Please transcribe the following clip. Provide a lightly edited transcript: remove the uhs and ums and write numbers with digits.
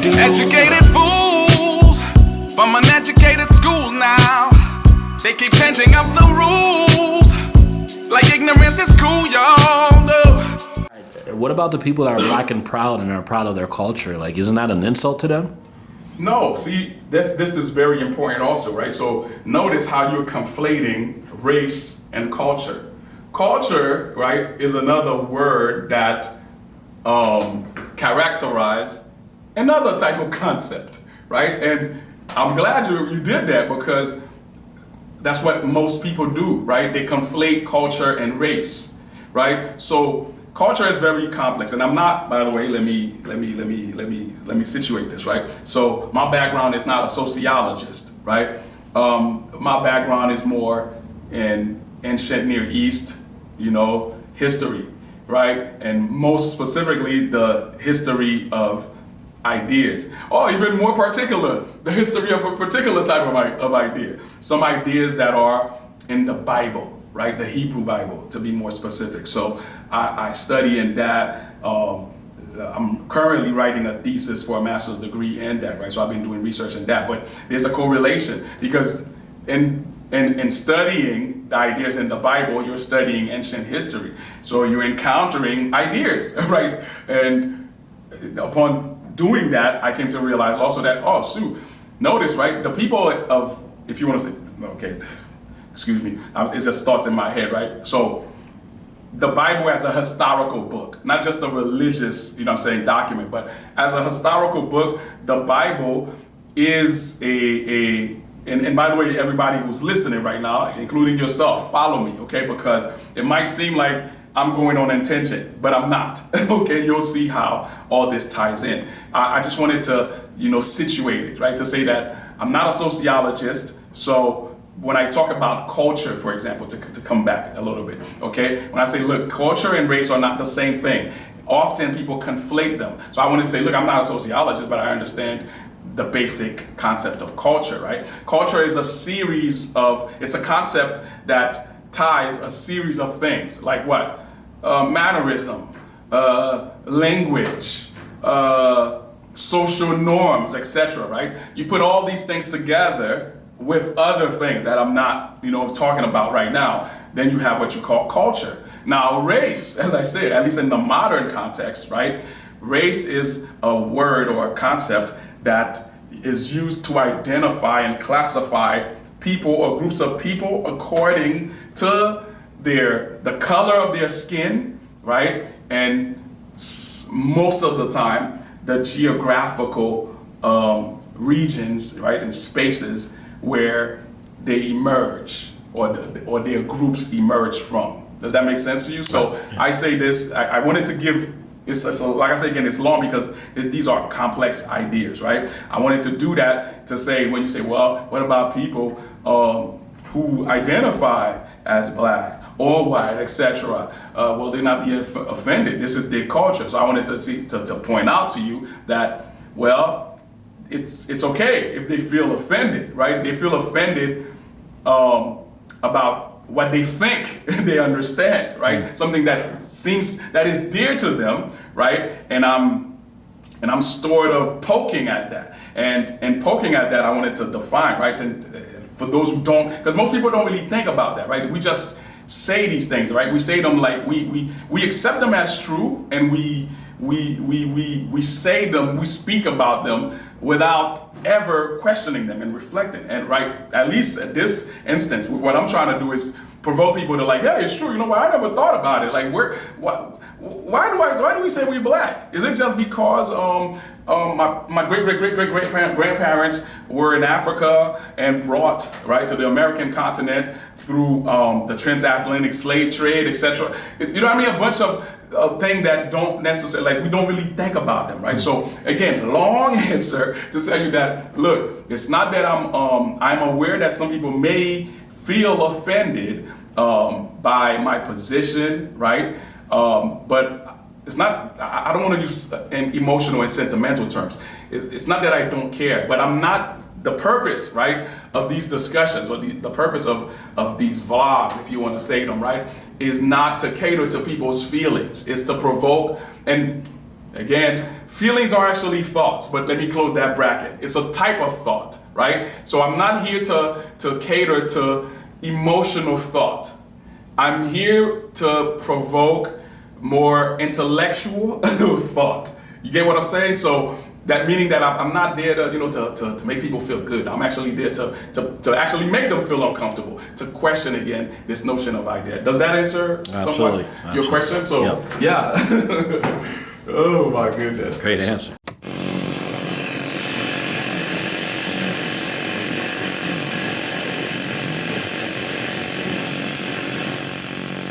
Educated fools from uneducated schools now. They keep changing up the rules like ignorance is cool, y'all. What about the people that are black and proud and are proud of their culture? Like, isn't that an insult to them? No, see, this is very important also, right? So notice how you're conflating race and culture. Culture, right, is another word that characterizes another type of concept, right? And I'm glad you did that, because that's what most people do, right? They conflate culture and race, right? So culture is very complex, and I'm not, by the way, let me situate this, right? So my background is not a sociologist, right? My background is more in ancient Near East, history, right? And most specifically, the history of ideas, or even more particular, the history of a particular type of idea. Some ideas that are in the Bible, right? The Hebrew Bible, to be more specific. So I study in that. I'm currently writing a thesis for a master's degree in that, right? So I've been doing research in that, but there's a correlation, because in studying the ideas in the Bible, you're studying ancient history. So you're encountering ideas, right? And upon doing that, I came to realize also that, notice, right? The people of, if you want to say, okay, excuse me, it just thoughts in my head, right? So the Bible as a historical book, not just a religious, document, but as a historical book, the Bible is and by the way, everybody who's listening right now, including yourself, follow me, okay? Because it might seem like I'm going on a tangent, but I'm not, okay? You'll see how all this ties in. I just wanted to, situate it, right? To say that I'm not a sociologist, so when I talk about culture, for example, to come back a little bit, okay? When I say, look, culture and race are not the same thing. Often people conflate them. So I want to say, look, I'm not a sociologist, but I understand the basic concept of culture, right? Culture is it's a concept that ties a series of things, like what? Mannerism, language, social norms, etc., right? You put all these things together with other things that I'm not, talking about right now, then you have what you call culture. Now, race, as I said, at least in the modern context, right? Race is a word or a concept that is used to identify and classify people or groups of people according to the color of their skin, right? And most of the time, the geographical regions, right, and spaces where they emerge or their groups emerge from. Does that make sense to you? So I say this, I wanted to give, like I say again, it's long because these are complex ideas, right? I wanted to do that to say, when you say, well, what about people who identify as black or white, etc.? Will they not be offended? This is their culture. So I wanted to point out to you that, well, it's okay if they feel offended, right? They feel offended about what they think they understand, right? Something that is dear to them, right? And I'm sort of poking at that. And poking at that, I wanted to define, right? And for those who don't, because most people don't really think about that, right? We just say these things, right? We say them like we accept them as true, and we say them, we speak about them without ever questioning them and reflecting. And right, at least at this instance, what I'm trying to do is provoke people to like, yeah, it's true. You know what? I never thought about it. Like, why do we say we're black? Is it just because my great grandparents were in Africa and brought right to the American continent through the transatlantic slave trade, etc.? You know what I mean? A bunch of things that don't necessarily, like, we don't really think about them, right? So again, long answer to tell you that, look, it's not that I'm aware that some people may feel offended by my position, right? But it's not, I don't want to use in emotional and sentimental terms. It's not that I don't care, but I'm not, the purpose, right, of these discussions, or the purpose of these vlogs, if you want to say them, right, is not to cater to people's feelings. It's to provoke, and Again, feelings are actually thoughts, but let me close that bracket. It's a type of thought, right? So I'm not here to cater to emotional thought. I'm here to provoke more intellectual thought. You get what I'm saying? So that meaning that I'm not there to, to make people feel good. I'm actually there to actually make them feel uncomfortable, to question again this notion of idea. Does that answer somewhat your question? So, yeah. Oh my goodness. Great answer.